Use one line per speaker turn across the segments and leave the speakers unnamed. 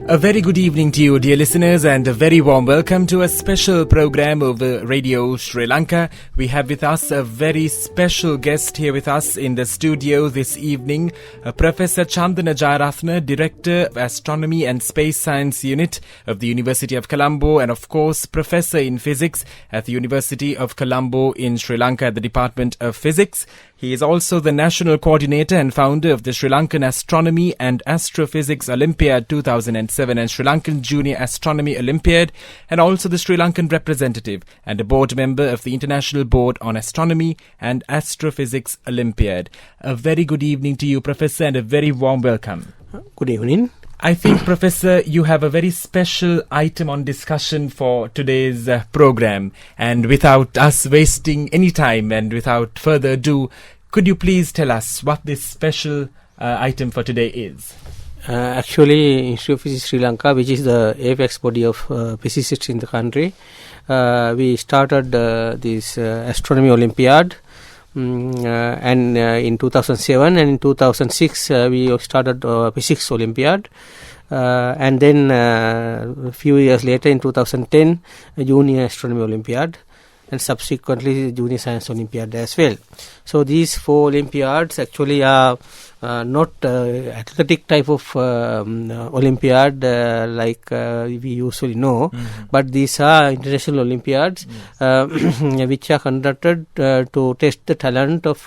A very good evening to you, dear listeners, and a very warm welcome to a special program over Radio Sri Lanka. We have with us a very special guest here with us in the studio this evening, Professor Chandana Jayarathne, Director of Astronomy and Space Science Unit of the University of Colombo, and of course, Professor in Physics at the University of Colombo in Sri Lanka at the Department of Physics. He is also the National Coordinator and founder of the Sri Lankan Astronomy and Astrophysics Olympiad 2007 and Sri Lankan Junior Astronomy Olympiad, and also the Sri Lankan representative and a board member of the International Board on Astronomy and Astrophysics Olympiad. A very good evening to you, Professor, and a very warm welcome.
Good evening.
I think, Professor, you have a very special item on discussion for today's program. And without us wasting any time and without further ado, could you please tell us what this special item for today is?
Actually, Institute of Physics Sri Lanka, which is the apex body of physicists in the country, we started this Astronomy Olympiad. And in 2007 and in 2006 we started Physics Olympiad, and then a few years later in 2010 Junior Astronomy Olympiad, and subsequently Junior Science Olympiad as well. So these four Olympiads actually are not athletic type of Olympiad like we usually know, but these are international Olympiads which are conducted to test the talent of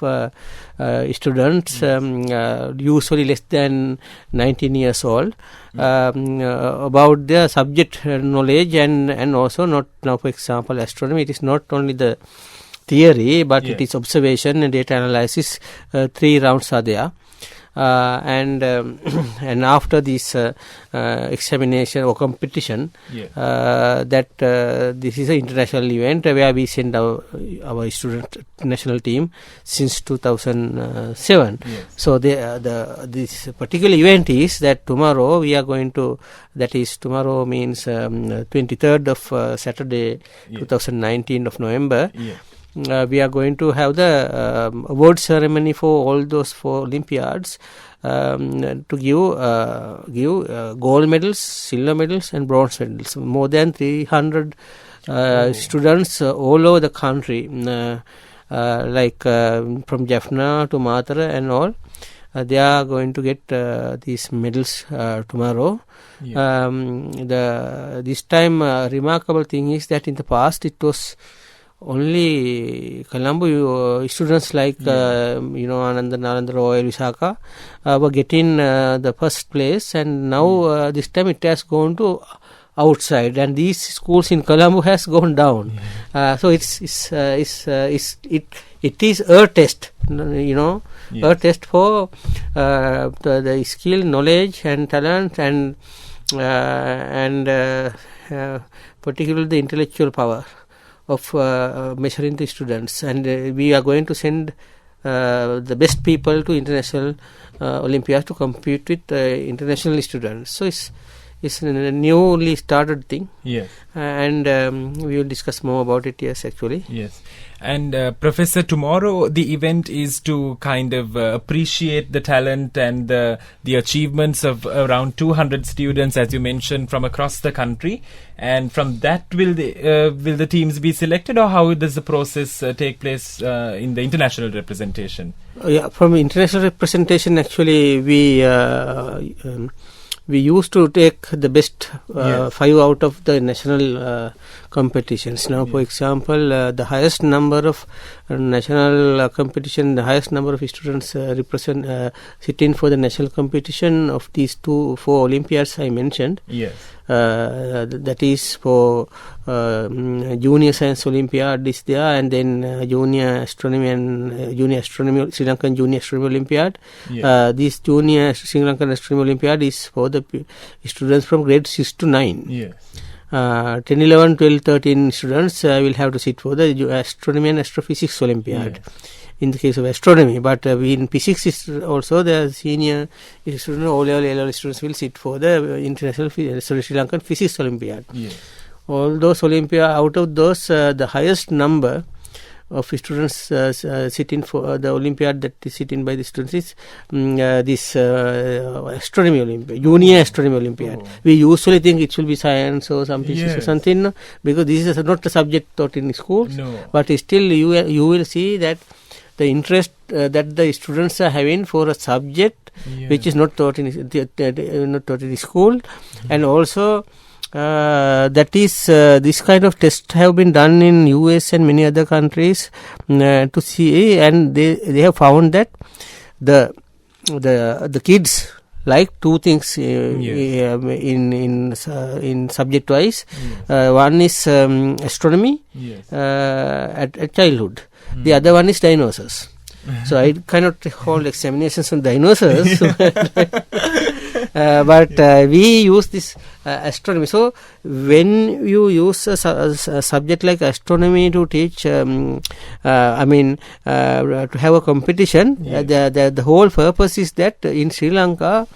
students usually less than 19 years old about their subject knowledge, and also not now, for example, astronomy. It is not only the theory, but it is observation and data analysis. 3 rounds are there. And after this examination or competition, that this is an international event where we send our student national team since 2007. So this particular event is that tomorrow we are going to, that is tomorrow means 23rd of Saturday 2019 of November. We are going to have the award ceremony for all those 4 Olympiads to give gold medals, silver medals and bronze medals. More than 300 students all over the country, like from Jaffna to Matara and all. They are going to get these medals tomorrow. This time remarkable thing is that in the past it was only Colombo students like Ananda Royal Visakha were getting the first place, and now this time it has gone to outside, and these schools in Colombo has gone down. So it is a test, a test for the skill, knowledge and talent, and particularly the intellectual power of measuring the students, and we are going to send the best people to international Olympiads to compete with international students. So it's a newly started thing. And we will discuss more about it. Actually.
And Professor, tomorrow the event is to kind of appreciate the talent and the achievements of around 200 students, as you mentioned, from across the country. And from that, will the teams be selected, or how does the process take place in the international representation?
From international representation, actually, we used to take the best 5 out of the national competitions. Now, for example, the highest number of national competition, the highest number of students sit in for the national competition of these 4 Olympiads I mentioned. That is for Junior Science Olympiad is there, and then Junior Astronomy and Junior Astronomy, Sri Lankan Junior Astronomy Olympiad. This Junior Sri Lankan Astronomy Olympiad is for the students from grade 6 to 9. 10, 11, 12, 13 students will have to sit for the Astronomy and Astrophysics Olympiad. In the case of astronomy, but in physics is also the senior students, O-level students will sit for the international Sri Lankan Physics Olympiad. All those Olympia, out of those, the highest number of students sitting for the Olympiad that is sitting by the students is this astronomy Olympiad, Junior Astronomy Olympiad. We usually think it should be science or some physics or something, no? Because this is not a subject taught in schools. But still you will see that the interest that the students are having for a subject which is not taught in school, and also that is this kind of tests have been done in US and many other countries to see, and they have found that the kids like two things in subject wise. One is astronomy at childhood. The other one is dinosaurs. So I cannot hold examinations on dinosaurs, but we use this astronomy. So when you use a subject like astronomy to teach, to have a competition, the whole purpose is that in Sri Lanka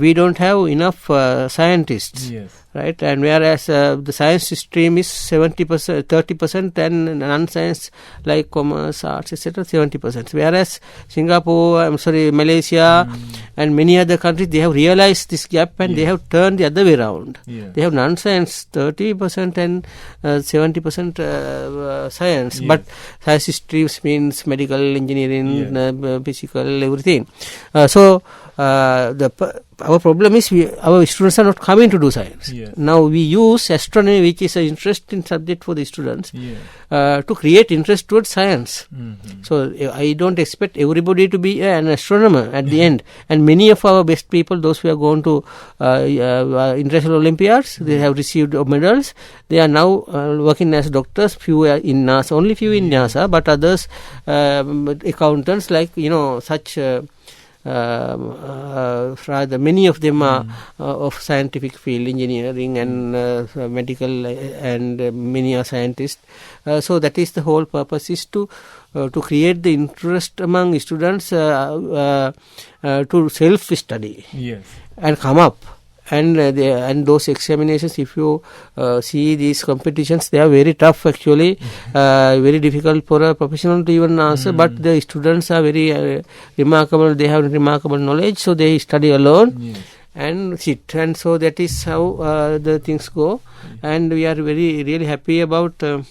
we don't have enough scientists. Right, and whereas the science stream is 70%, 30%, and non-science like commerce, arts, etc., 70%. Whereas Malaysia, and many other countries, they have realized this gap and they have turned the other way around. They have non-science 30% and 70% science. But science streams means medical, engineering, physical, everything. Our problem is our students are not coming to do science. Now we use astronomy, which is an interesting subject for the students, to create interest towards science. So I don't expect everybody to be an astronomer at the end. And many of our best people, those who have gone to international Olympiads, they have received medals. They are now working as doctors. Few are in NASA, only few in NASA, but others accountants, like such. Rather many of them are of scientific field, engineering and medical, and many are scientists. So that is the whole purpose, is to create the interest among students to self-study and come up. And those examinations, if you see these competitions, they are very tough actually, very difficult for a professional to even answer, but the students are very remarkable, they have remarkable knowledge, so they study alone and sit, and so that is how the things go. And we are really happy about the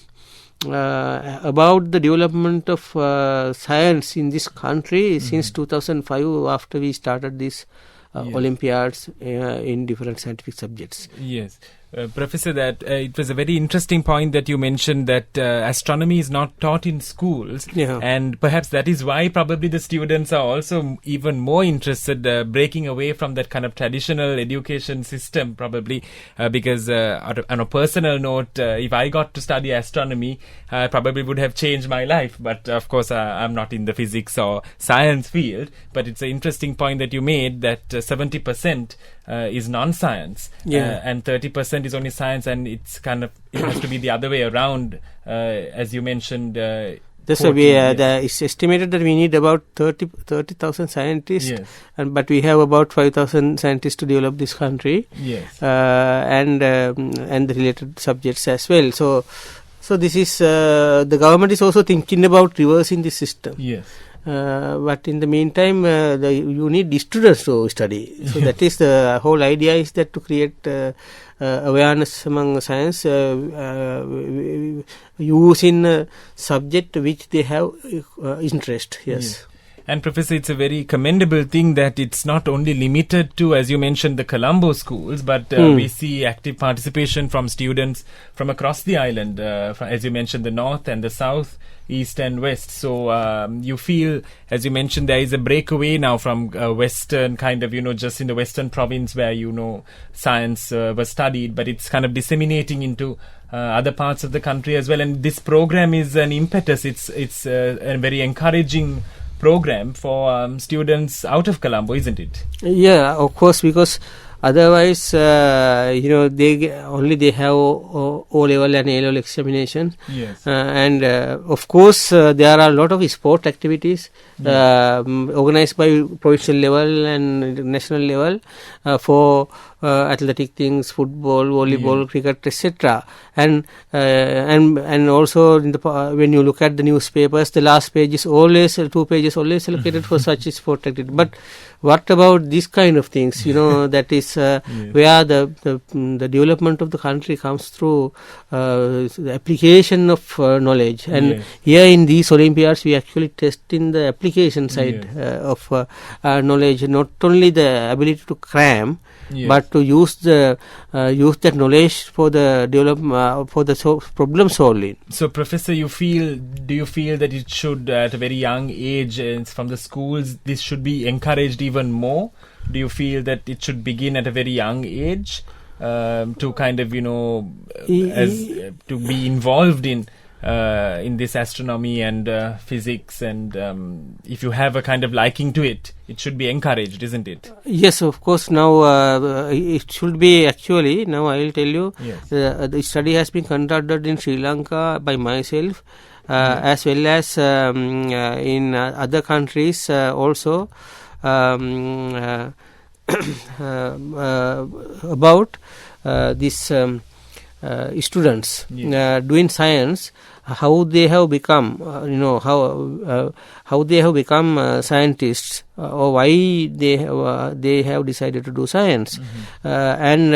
development of science in this country since 2005, after we started this Olympiads in different scientific subjects.
Professor, that it was a very interesting point that you mentioned, that astronomy is not taught in schools, and perhaps that is why probably the students are also even more interested, breaking away from that kind of traditional education system, probably because on a personal note, if I got to study astronomy, I probably would have changed my life. But of course, I'm not in the physics or science field. But it's an interesting point that you made, that 70% is non-science, and 30% is only science, and it's it has to be the other way around, as you mentioned.
That's why it's estimated that we need about 30,000 scientists, but we have about 5,000 scientists to develop this country, and the related subjects as well. So this is the government is also thinking about reversing this system. But in the meantime, you need students to study. So that is the whole idea, is that to create awareness among science, using a subject which they have interest.
And Professor, it's a very commendable thing that it's not only limited to, as you mentioned, the Colombo schools, but we see active participation from students from across the island, as you mentioned, the north and the south, east and west. So you feel, as you mentioned, there is a breakaway now from western kind of, just in the western province where, science was studied, but it's kind of disseminating into other parts of the country as well. And this program is an impetus. It's a very encouraging program for students out of Colombo, isn't it?
Yeah, of course, because otherwise, they have O-level and A-level examinations. And of course, there are a lot of sport activities organized by provincial level and national level for athletic things, football, volleyball, cricket, etc. And also in the when you look at the newspapers, the last page is always 2 pages always allocated for such sport activity. But what about this kind of things? That is where the development of the country comes through the application of knowledge. And here in these Olympiads, we actually test in the application side of knowledge, not only the ability to cram, but to use that knowledge for the development for the problem solving.
So, Professor, do you feel that it should, at a very young age, from the schools, this should be encouraged even more? Do you feel that it should begin at a very young age to kind of to be involved in this astronomy and physics, and if you have a kind of liking to it, it should be encouraged, isn't it?
Yes, of course. Now it should be actually. Now I will tell you. The study has been conducted in Sri Lanka by myself, as well as in other countries also, about these students doing science, how they have become, how they have become scientists, or why they have decided to do science, and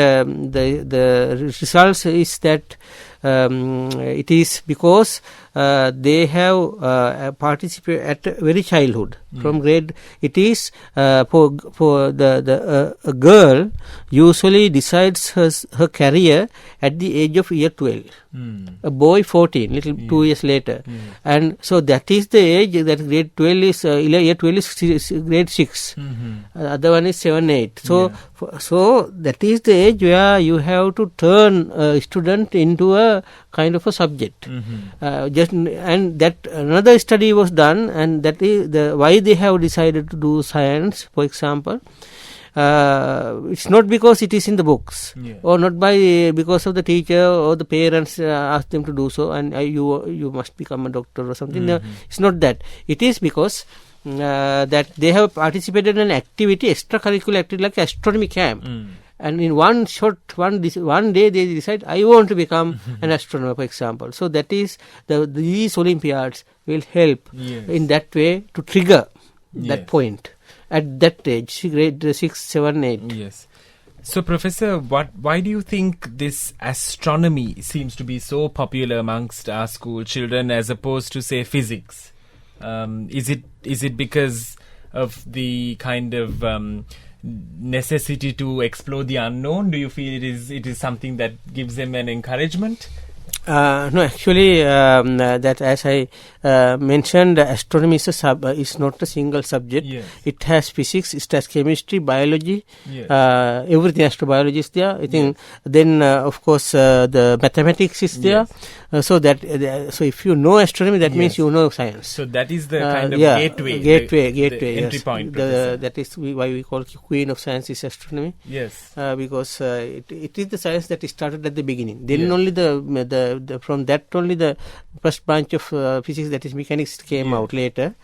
the results is that it is because they have participated at very childhood, from grade. It is for a girl usually decides her career at the age of year 12. A boy 14, 2 years later, and so that is the age that grade 12 is year 12 is grade 6. Other one is 7, 8. So that is the age where you have to turn a student into a kind of a subject. And that another study was done, and that is why they have decided to do science, for example. It's not because it is in the books, or not because of the teacher or the parents ask them to do so, and you must become a doctor or something. No, it's not that. It is because that they have participated in an activity, extracurricular activity like astronomy camp. And in one day they decide, I want to become an astronomer, for example. So that is these Olympiads will help in that way to trigger that point at that age, grade 6, 7, 8.
Yes. So, Professor, why do you think this astronomy seems to be so popular amongst our school children as opposed to, say, physics? Is it because of the kind of necessity to explore the unknown? Do you feel it is something that gives them an encouragement?
No, actually, that as I mentioned, astronomy is not a single subject. It has physics, it has chemistry, biology, everything. Astrobiology is there. I think then, of course, the mathematics is there. So if you know astronomy, that means you know science.
So that is the kind of gateway, the entry point.
That is why we call Queen of Science is astronomy.
Yes,
because it is the science that started at the beginning. Then only from that only the first branch of physics, that is mechanics, came out later.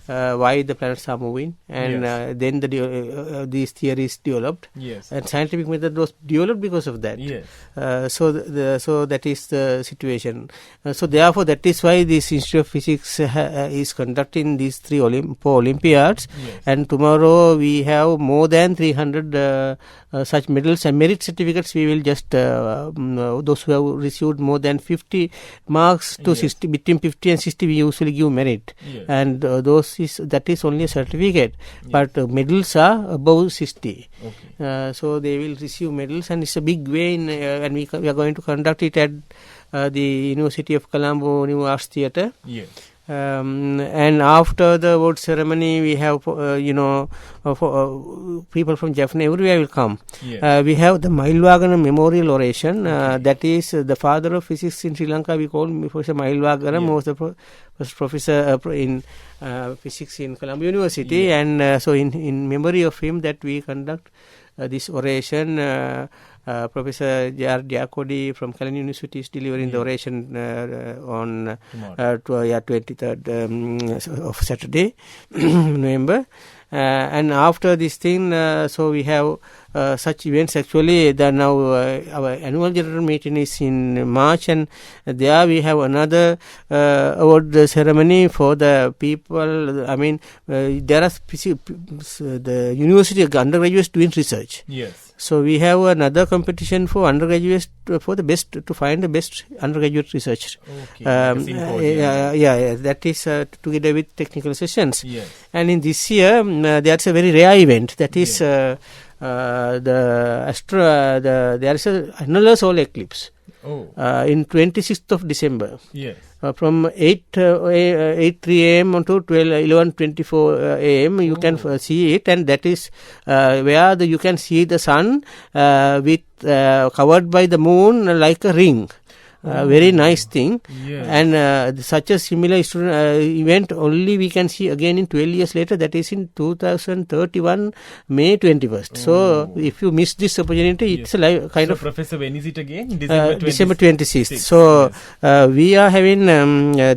Why the planets are moving, and then these theories developed. And scientific method was developed because of that. So that is the situation. So therefore, that is why this Institute of Physics is conducting these 4 Olympiads, and tomorrow we have more than 300 such medals and merit certificates. We will just those who have received more than 50 marks to 60, between 50 and 60, we usually give merit, and that is only a certificate, but medals are above 60. So they will receive medals, and it's a big way and we are going to conduct it at the University of Colombo New Arts Theatre. And after the award ceremony, we have people from Japan everywhere will come. We have the Mailwagana Memorial Oration. That is the father of physics in Sri Lanka. We call him Professor Mailwagana, was the first professor in physics in Colombo University, and so in memory of him that we conduct this oration. Professor J.R. Diakodi from Kalyan University is delivering the oration on 23rd of Saturday, November. and after this thing, so we have such events. Actually, now our annual general meeting is in March, and there we have another award ceremony for the people. I mean, there are the university undergraduates doing research.
Yes.
So we have another competition for undergraduates for the best, to find the best undergraduate research.
Okay.
That is together with technical sessions.
Yes.
And in this year, there's a very rare event. That is there is a annular solar eclipse. In 26th of December.
Yes.
From 8:03 a.m. to 11:24 a.m. you can see it, and that is where you can see the sun with covered by the moon like a ring. Very nice thing.
Yes.
And such a similar event only we can see again in 12 years later, that is in 2031 May 21st. So if you miss this opportunity, it's a kind of
Professor, when is it again?
December 26th. So we are having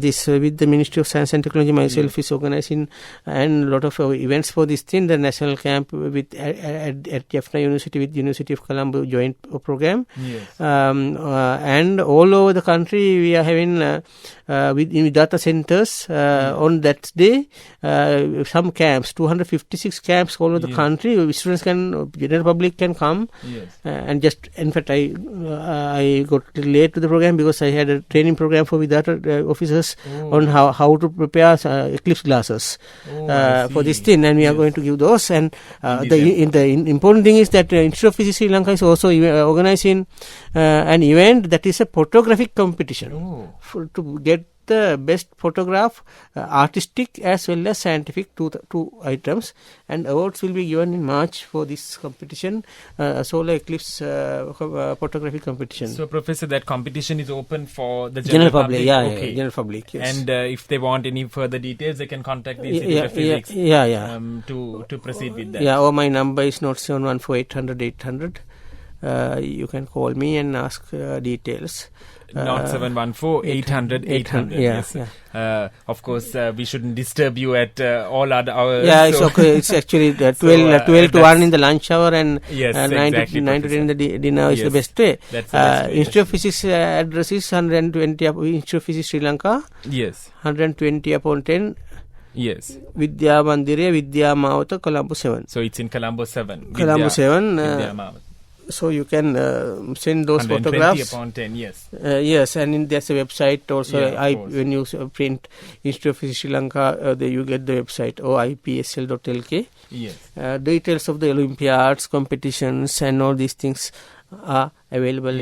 this with the Ministry of Science and Technology. Myself is organizing and a lot of events for this thing. The national camp with at Jaffna University with University of Colombo joint program.
Yes.
And all over the country we are having with data centers on that day some camps, 256 camps all over the country. Students can, general public can come.
Yes.
And just, in fact, I got late to the program because I had a training program for Vidata officers on how to prepare eclipse glasses for this thing, and we are going to give those. And the important thing is that Institute of Physics Sri Lanka is also organizing an event that is a photographic competition to get the best photograph, artistic as well as scientific, two items, and awards will be given in March for this competition, solar eclipse photography competition.
So, Professor, that competition is open for the
general public.
Okay.
General public. Yes.
And if they want any further details, they can contact the Institute of Physics. To proceed with that.
Yeah, or my number is 0714-800-800. You can call me and ask details.
Not 714-800-800.
Yes.
Of course, we shouldn't disturb you at all other hours.
Yeah, it's okay. It's actually 12 to 1 in the lunch hour, and 9 to 10 in the dinner is the best way. Institute of Physics address is 120 Institute of Physics Sri Lanka.
Yes.
120/10.
Yes.
Vidya Mandiriya, Vidya Mawata, Colombo 7.
So it's in Colombo 7.
Colombo 7.
Vidya Mawata.
So you can send those photographs.
120/10, yes.
Yes, and there's a website also. When you print Institute of Physics Sri Lanka, you get the website oipsl.lk.
Yes.
Details of the Olympiads, competitions, and all these things are available.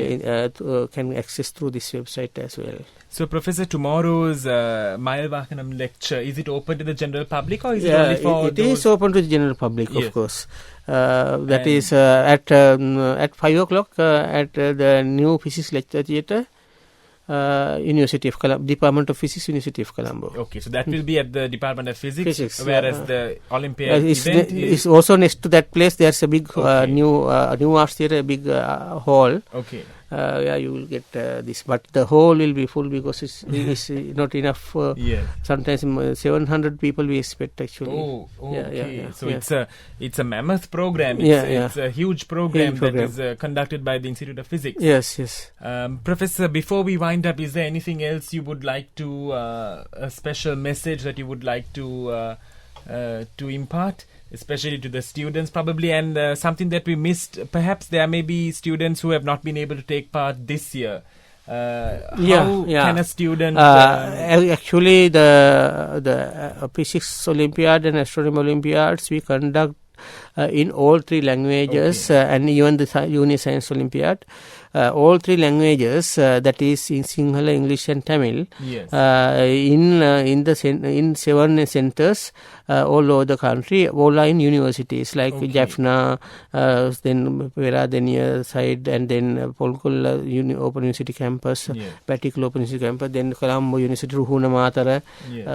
Can access through this website as well.
So, Professor, tomorrow's Mayavakanam lecture, is it open to the general public, or is it only for
it is open to the general public, of course. That is at 5 o'clock at the new Physics Lecture Theatre, University of Colombo, Department of Physics, University of Colombo.
Okay, so that will be at the Department of Physics, whereas the Olympiad event
is also next to that place. There's a big new arts theatre, a big hall.
Okay.
You will get this, but the hall will be full because it's not enough. Sometimes 700 people we expect actually.
Okay. So it's a mammoth program. It's a huge program that is conducted by the Institute of Physics.
Yes.
Professor, before we wind up, is there anything else you would like to, a special message that you would like to impart? Especially to the students probably, and something that we missed. Perhaps there may be students who have not been able to take part this year. How can a student...
actually, the Physics Olympiad and Astronomy Olympiads we conduct in all three languages, and even the Uni Science Olympiad. All three languages, that is in Sinhala, English and Tamil, in 7 centers all over the country, all are in universities like Jaffna, then Peradeniya side, and then Polkolla Open University campus, Patikula Open University campus, then Colombo University, Ruhuna Matara,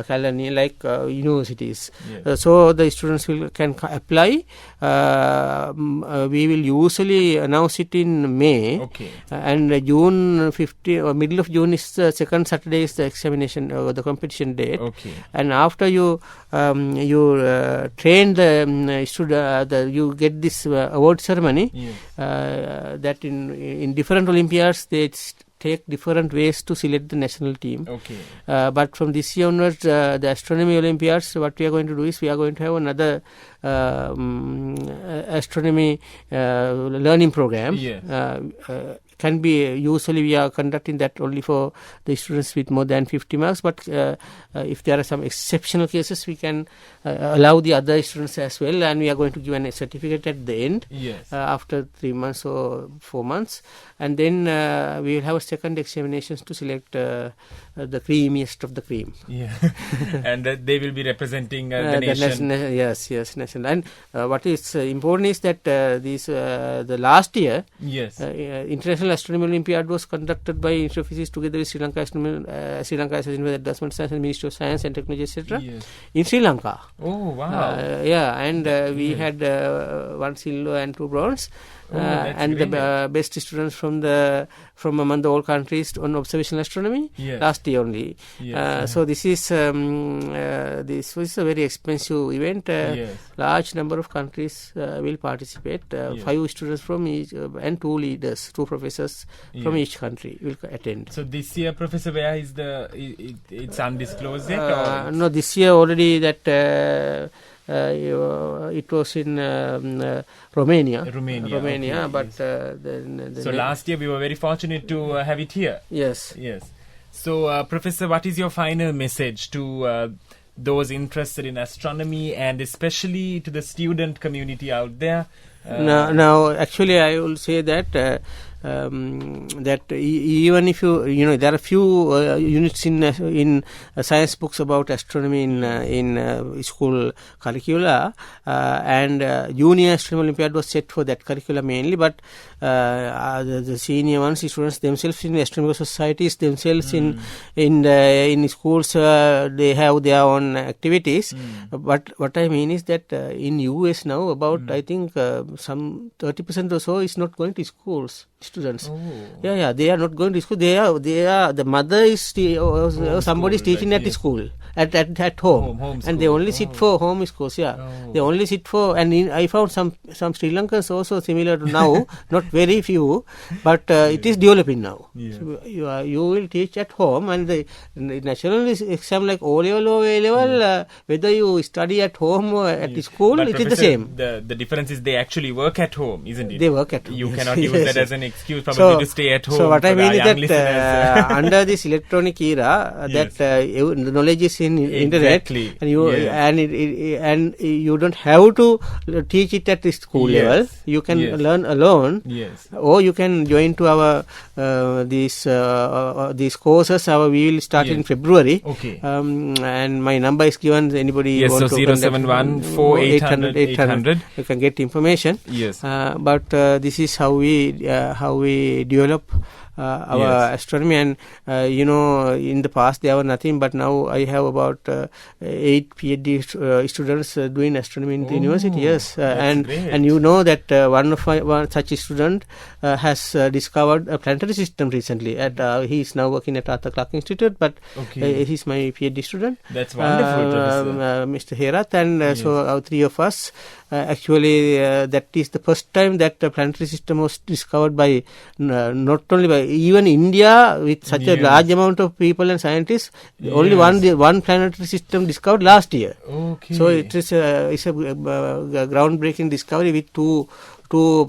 Kalani, like universities. So the students can apply Astronomy. We will usually announce it in May.
Okay.
And June 15 or middle of June is the second Saturday is the examination or the competition date.
Okay.
And after you train the student, you get this award ceremony.
Yes.
That in different Olympiads they take different ways to select the national team.
Okay.
But from this year onwards, the Astronomy Olympiads, what we are going to do is we are going to have another astronomy learning program.
Yes.
Can be usually we are conducting that only for the students with more than 50 marks, but if there are some exceptional cases we can allow the other students as well, and we are going to give a certificate at the end.
Yes.
After 3 months or 4 months, and then we will have a second examinations to select the creamiest of the cream.
Yeah. And they will be representing the nation.
Yes, national. And what is important is that the last year,
Yes.
International Astronomy Olympiad was conducted by Institute of Physics together with Sri Lanka Association for Advancement Science and Ministry of Science and Technology, etc.
Yes.
in Sri Lanka.
Oh, wow.
And we had 1 silver and 2 bronze. And the best students from among the all countries on observational astronomy.
Yes.
Last year only.
Yes.
So this is this was a very expensive event.
Yes.
Large number of countries will participate. 5 students from each and 2 leaders, 2 professors from each country will attend.
So this year, Professor, where is it's undisclosed yet? Or
No, this year already that. It was in Romania,
okay,
but
yes. So last year we were very fortunate to have it here.
Yes.
So, Professor, what is your final message to those interested in astronomy and especially to the student community out there?
Now, actually, I will say that even if there are few units in science books about astronomy in school curricula, and Junior Astronomy Olympiad was set for that curricula mainly, but the senior ones, students themselves in astronomical societies themselves in schools, they have their own activities. But what I mean is that in US now about I think some 30% or so is not going to schools. Students, they are not going to school. They are. The mother is somebody is teaching at school at home, and they only sit for home schools. They only sit for. And I found some Sri Lankans also similar to now. Not very few, but it is developing now. So you will teach at home, and the national exam like O level or A level, whether you study at home or at school,
but
it is the same.
The difference is they actually work at home, isn't it?
They work at home.
You cannot use that as an excuse probably to stay at home.
So what I mean is that under this electronic era, that knowledge is in internet, and you and you don't have to teach it at the school level. You can learn alone, or you can join to our these courses. We will start in February. And my number is given. Anybody want to
071 4800 800.
You can get information. But this is how we develop our astronomy, and in the past there were nothing, but now I have about 8 PhD students doing astronomy in the university. And you know that one such student has discovered a planetary system recently. He is now working at Arthur Clarke Institute, but he is my PhD student.
That's wonderful,
Mr. Herath, and so our 3 of us. Actually, that is the first time that the planetary system was discovered by not only by even India with such a large amount of people and scientists. Only one planetary system discovered last year. So it is it's a groundbreaking discovery with two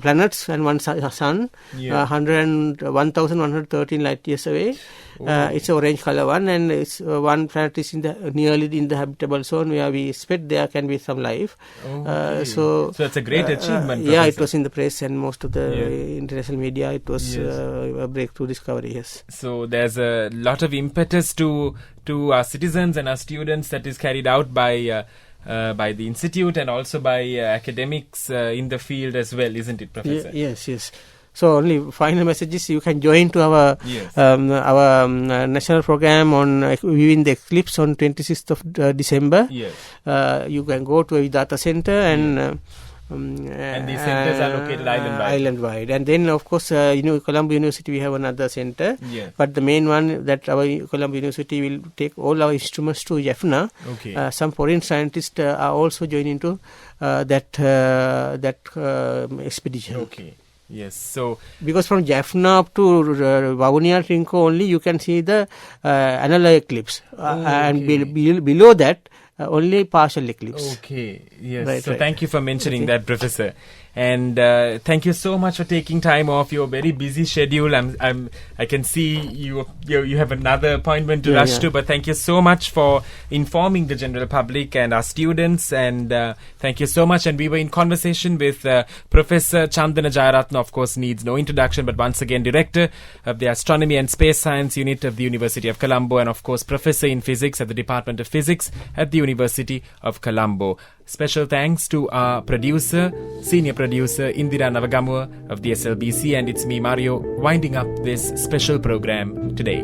planets and one sun, 1,113 light years away. It's an orange color one, and it's one planet is nearly in the habitable zone where we expect there can be some life. So
it's a great achievement.
It was in the press and most of the international media. It was a breakthrough discovery. Yes.
So there's a lot of impetus to our citizens and our students that is carried out by the institute and also by academics in the field as well, isn't it, Professor?
Yes. So only final message is you can join to our national program on viewing the eclipse on 26th of December. You can go to a Vidata Center and
And these centers are located island-wide.
Island-wide. And then, of course, Colombo University, we have another center.
Yeah.
But the main one that our Colombo University will take all our instruments to Jaffna.
Okay.
Some foreign scientists are also joining to that expedition.
Okay. Yes. So
because from Jaffna up to Vavuniya Trinco only you can see the annular eclipse, and below that only partial eclipse.
Okay. Yes.
Right,
so
right.
thank you for mentioning that, Professor. And thank you so much for taking time off your very busy schedule. I can see you have another appointment to rush to, but thank you so much for informing the general public and our students. And thank you so much. And we were in conversation with Professor Chandana Jayaratna, of course, needs no introduction, but once again, Director of the Astronomy and Space Science Unit of the University of Colombo, and of course, Professor in Physics at the Department of Physics at the University of Colombo. Special thanks to our senior producer Indira Navagamua of the SLBC, and it's me, Mario, winding up this special program today.